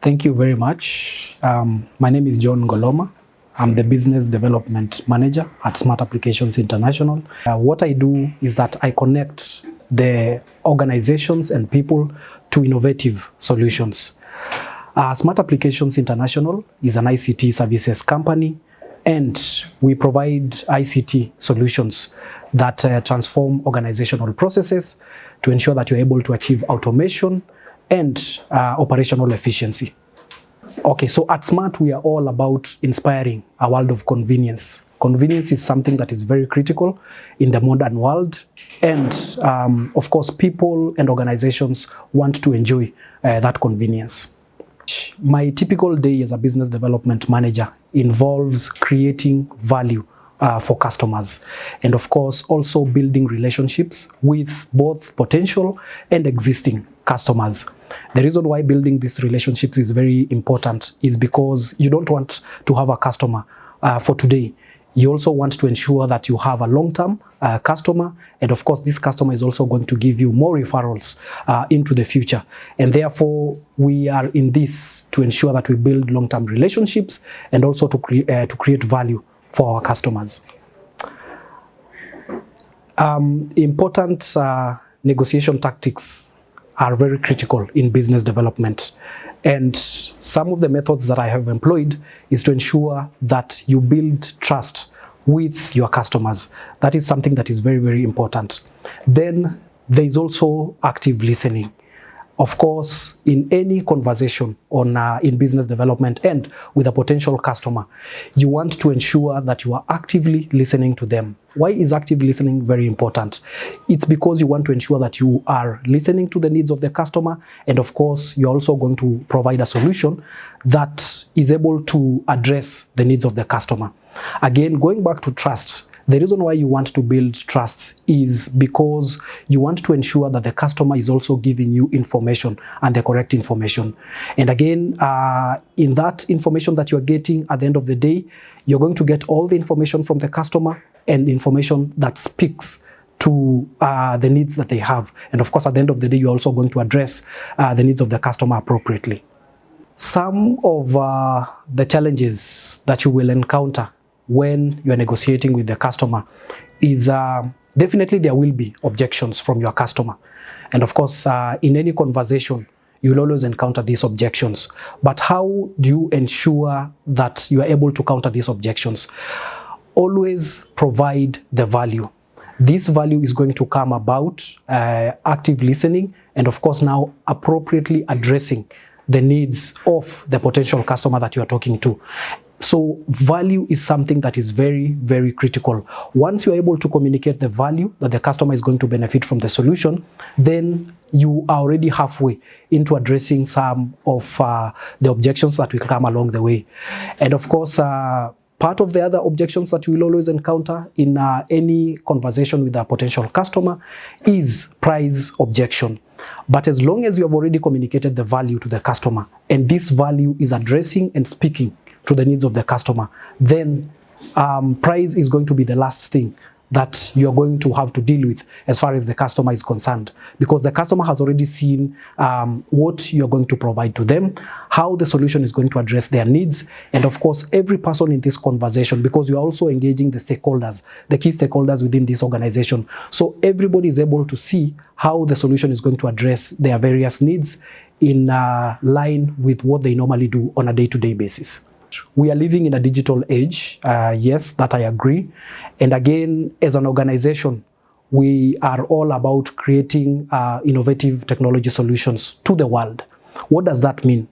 Thank you very much. My name is John Ngoloma. I'm the Business Development Manager at Smart Applications International. What I do is that I connect the organizations and people to innovative solutions. Smart Applications International is an ICT services company, and we provide ICT solutions that transform organizational processes to ensure that you're able to achieve automation and operational efficiency. Okay, so at Smart, we are all about inspiring a world of convenience. Convenience is something that is very critical in the modern world, and of course, people and organizations want to enjoy that convenience. My typical day as a business development manager involves creating value for customers, and of course also building relationships with both potential and existing customers. The reason why building these relationships is very important is because you don't want to have a customer for today. You also want to ensure that you have a long-term customer, and of course this customer is also going to give you more referrals into the future, and therefore we are in this to ensure that we build long-term relationships and also to create value for our customers. Important negotiation tactics are very critical in business development, and some of the methods that I have employed is to ensure that you build trust with your customers. That is something that is very, very important. Then there is also active listening. Of course, in any conversation in business development and with a potential customer, you want to ensure that you are actively listening to them. Why is active listening very important? It's because you want to ensure that you are listening to the needs of the customer, and of course, you're also going to provide a solution that is able to address the needs of the customer. Again, going back to trust, the reason why you want to build trust is because you want to ensure that the customer is also giving you information, and the correct information. And again, in that information that you're getting at the end of the day, you're going to get all the information from the customer and information that speaks to the needs that they have. And of course, at the end of the day, you're also going to address the needs of the customer appropriately. Some of the challenges that you will encounter when you are negotiating with the customer is definitely there will be objections from your customer. And of course, in any conversation, you will always encounter these objections. But how do you ensure that you are able to counter these objections? Always provide the value. This value is going to come about active listening, and of course now appropriately addressing the needs of the potential customer that you are talking to. So value is something that is very, very critical. Once you're able to communicate the value that the customer is going to benefit from the solution, then you are already halfway into addressing some of the objections that will come along the way. And of course, part of the other objections that you will always encounter in any conversation with a potential customer is price objection. But as long as you have already communicated the value to the customer, and this value is addressing and speaking to the needs of the customer, then price is going to be the last thing that you're going to have to deal with as far as the customer is concerned, because the customer has already seen what you're going to provide to them, how the solution is going to address their needs, and of course every person in this conversation, because you're also engaging the stakeholders, the key stakeholders within this organization, so everybody is able to see how the solution is going to address their various needs in line with what they normally do on a day-to-day basis. We are living in a digital age, yes, that I agree. And again, as an organization, we are all about creating innovative technology solutions to the world. What does that mean?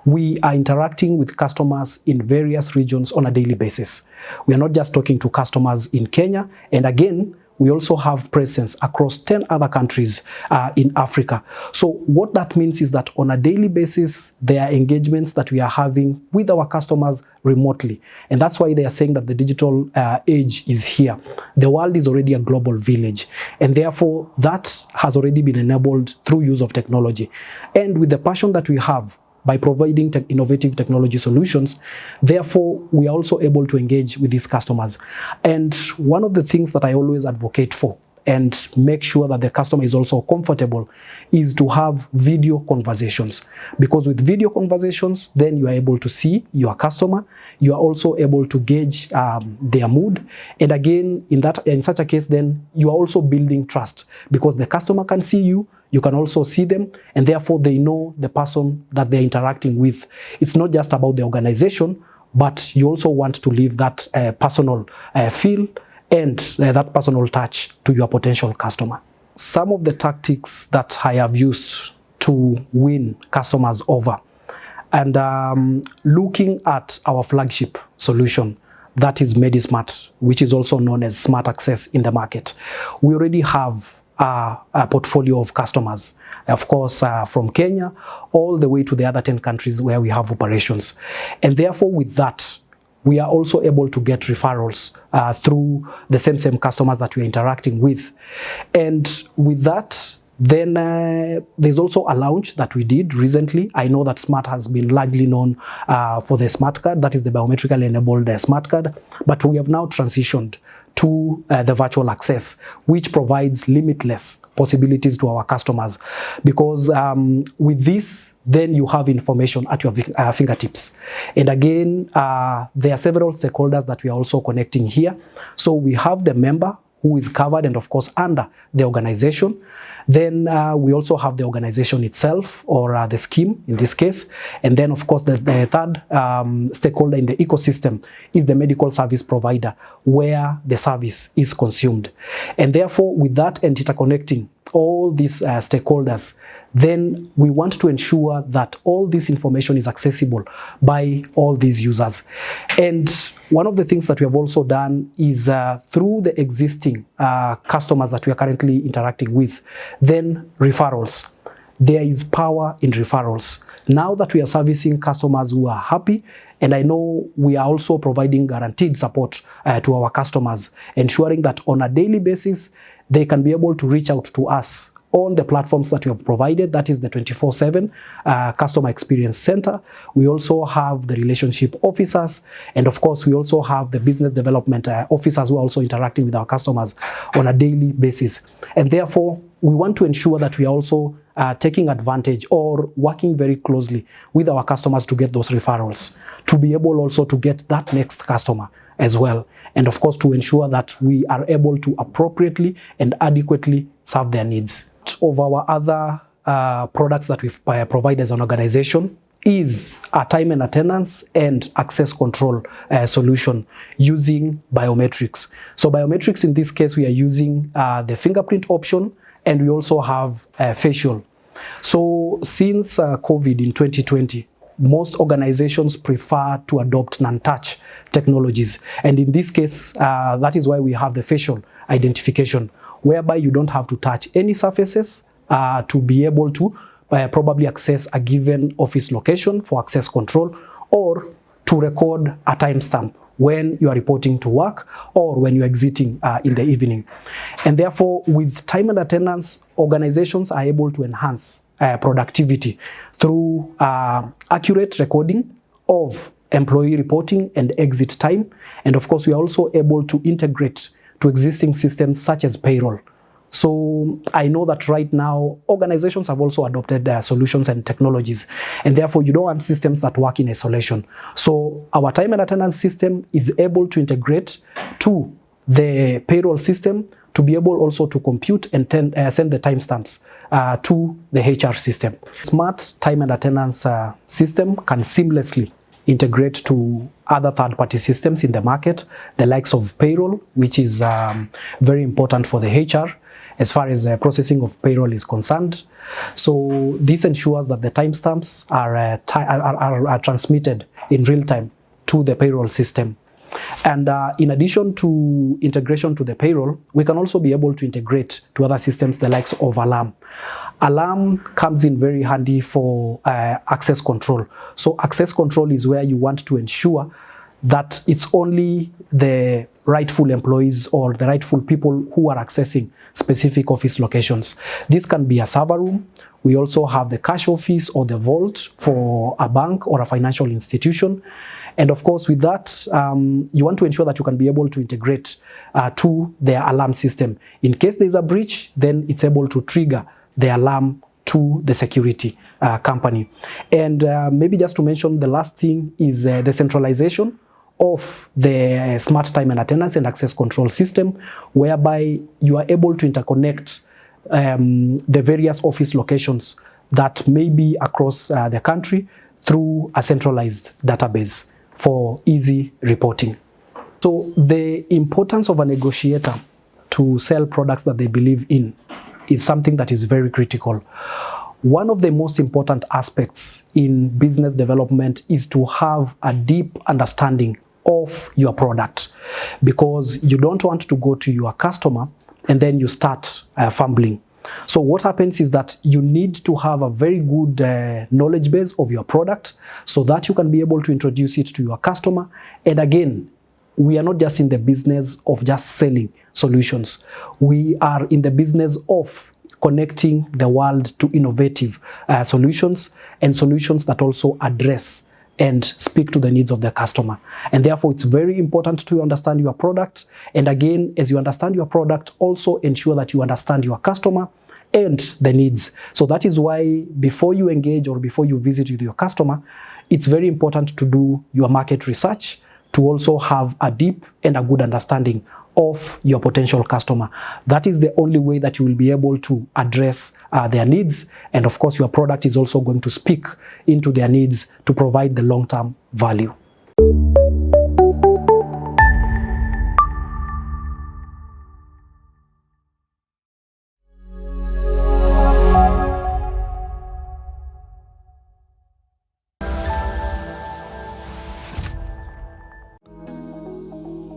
We are interacting with customers in various regions on a daily basis. We are not just talking to customers in Kenya, and again, we also have presence across 10 other countries in Africa. So what that means is that on a daily basis, there are engagements that we are having with our customers remotely. And that's why they are saying that the digital age is here. The world is already a global village. And therefore, that has already been enabled through use of technology. And with the passion that we have by providing innovative technology solutions, therefore, we are also able to engage with these customers. And one of the things that I always advocate for and make sure that the customer is also comfortable is to have video conversations. Because with video conversations, then you are able to see your customer, you are also able to gauge their mood. And again, in such a case, then you are also building trust, because the customer can see you, you can also see them, and therefore they know the person that they're interacting with. It's not just about the organization, but you also want to leave that personal feel and that personal touch to your potential customer. Some of the tactics that I have used to win customers over, and looking at our flagship solution, that is MediSmart, which is also known as Smart Access in the market. We already have a portfolio of customers, of course, from Kenya all the way to the other 10 countries where we have operations. And therefore, with that, we are also able to get referrals through the same customers that we are interacting with. And with that, then there's also a launch that we did recently. I know that Smart has been largely known for the Smart Card, that is the biometrically enabled Smart Card, but we have now transitioned to the virtual access, which provides limitless possibilities to our customers. Because with this, then you have information at your fingertips. And again, there are several stakeholders that we are also connecting here. So we have the member who is covered and of course under the organization. Then we also have the organization itself, or the scheme in this case. And then of course the third stakeholder in the ecosystem is the medical service provider, where the service is consumed. And therefore, with that and interconnecting all these stakeholders, then we want to ensure that all this information is accessible by all these users. And one of the things that we have also done is through the existing customers that we are currently interacting with, then referrals. There is power in referrals. Now that we are servicing customers who are happy, and I know we are also providing guaranteed support to our customers, ensuring that on a daily basis, they can be able to reach out to us on the platforms that we have provided, that is the 24/7 Customer Experience Center. We also have the relationship officers, and of course we also have the business development officers who are also interacting with our customers on a daily basis. And therefore, we want to ensure that we are also taking advantage or working very closely with our customers to get those referrals, to be able also to get that next customer as well. And of course, to ensure that we are able to appropriately and adequately serve their needs. Of our other products that we provide as an organization is a time and attendance and access control solution using biometrics. So biometrics, in this case, we are using the fingerprint option, and we also have facial. So since COVID in 2020, most organizations prefer to adopt non-touch technologies. And in this case, that is why we have the facial identification, whereby you don't have to touch any surfaces to be able to probably access a given office location for access control, or to record a timestamp when you are reporting to work or when you're exiting in the evening. And therefore, with time and attendance, organizations are able to enhance productivity through accurate recording of employee reporting and exit time. And of course, we are also able to integrate to existing systems such as payroll. So I know that right now organizations have also adopted solutions and technologies, and therefore you don't want systems that work in isolation. So our time and attendance system is able to integrate to the payroll system to be able also to compute and send the timestamps to the HR system. Smart time and attendance system can seamlessly integrate to other third-party systems in the market, the likes of payroll, which is very important for the HR as far as the processing of payroll is concerned. So this ensures that the timestamps are transmitted in real time to the payroll system. And in addition to integration to the payroll, we can also be able to integrate to other systems, the likes of alarm. Alarm comes in very handy for access control. So access control is where you want to ensure that it's only the rightful employees or the rightful people who are accessing specific office locations. This can be a server room. We also have the cash office or the vault for a bank or a financial institution. And of course, with that, you want to ensure that you can be able to integrate to their alarm system. In case there's a breach, then it's able to trigger the alarm to the security company. And maybe just to mention, the last thing is the centralization of the smart time and attendance and access control system, whereby you are able to interconnect the various office locations that may be across the country through a centralized database for easy reporting. So the importance of a negotiator to sell products that they believe in is something that is very critical. One of the most important aspects in business development is to have a deep understanding of your product, because you don't want to go to your customer and then you start fumbling. So what happens is that you need to have a very good knowledge base of your product so that you can be able to introduce it to your customer. And again, we are not just in the business of just selling solutions. We are in the business of connecting the world to innovative solutions, and solutions that also address and speak to the needs of the customer. And therefore, it's very important to understand your product. And again, as you understand your product, also ensure that you understand your customer and the needs. So that is why before you engage or before you visit with your customer, it's very important to do your market research, to also have a deep and a good understanding of your potential customer. That is the only way that you will be able to address their needs. And of course, your product is also going to speak into their needs to provide the long-term value.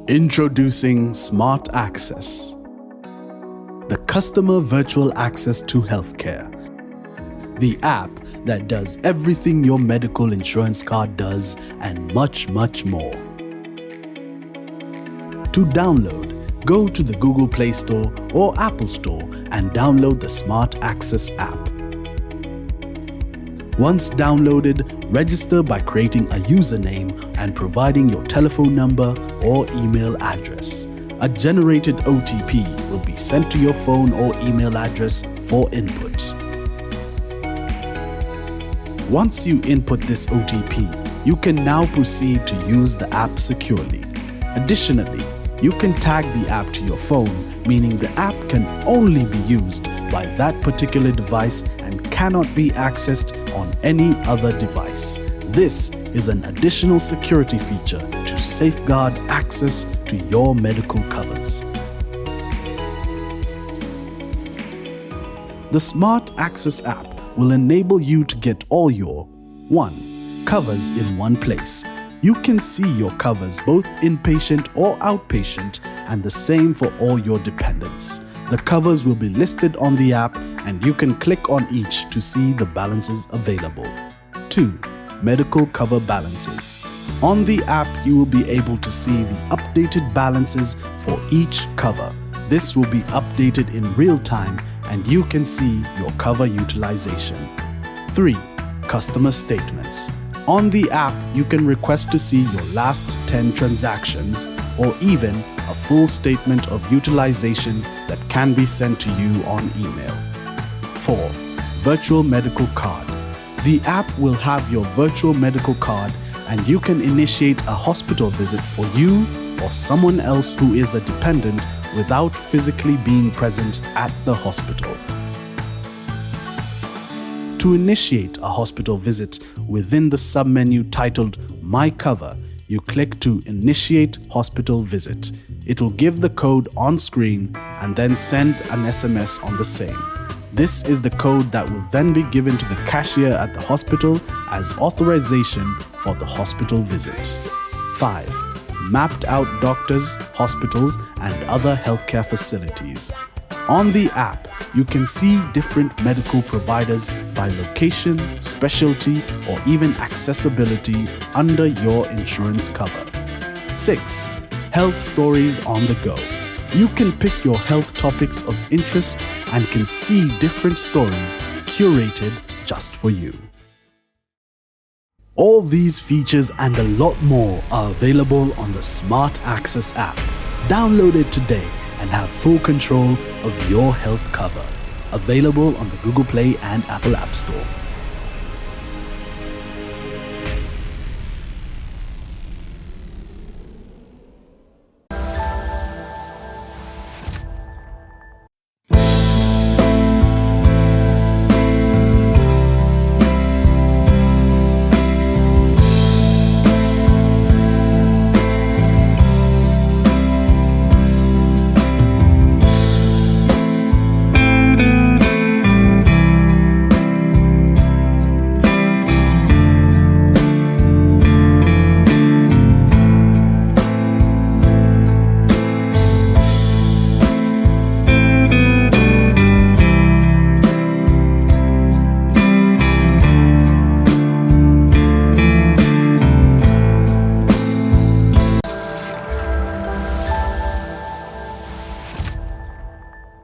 Introducing Smart Access, the customer virtual access to healthcare. The app that does everything your medical insurance card does and much, much more. To download, go to the Google Play Store or Apple Store and download the Smart Access app. Once downloaded, register by creating a username and providing your telephone number or email address. A generated OTP will be sent to your phone or email address for input. Once you input this OTP, you can now proceed to use the app securely. Additionally, you can tag the app to your phone, meaning the app can only be used by that particular device and cannot be accessed on any other device. This is an additional security feature to safeguard access to your medical covers. The Smart Access app will enable you to get all your 1. Covers in one place. You can see your covers both inpatient or outpatient, and the same for all your dependents. The covers will be listed on the app and you can click on each to see the balances available. 2. Medical cover balances. On the app, you will be able to see the updated balances for each cover. This will be updated in real time and you can see your cover utilization. 3. Customer statements. On the app, you can request to see your last 10 transactions or even a full statement of utilization that can be sent to you on email. 4. Virtual medical card. The app will have your virtual medical card and you can initiate a hospital visit for you or someone else who is a dependent without physically being present at the hospital. To initiate a hospital visit, within the submenu titled My Cover, you click to Initiate Hospital Visit. It will give the code on screen and then send an SMS on the same. This is the code that will then be given to the cashier at the hospital as authorization for the hospital visit. 5. Mapped out doctors, hospitals, and other healthcare facilities. On the app, you can see different medical providers by location, specialty, or even accessibility under your insurance cover. 6. Health stories on the go. You can pick your health topics of interest and can see different stories curated just for you. All these features and a lot more are available on the Smart Access app. Download it today and have full control of your health cover. Available on the Google Play and Apple App Store.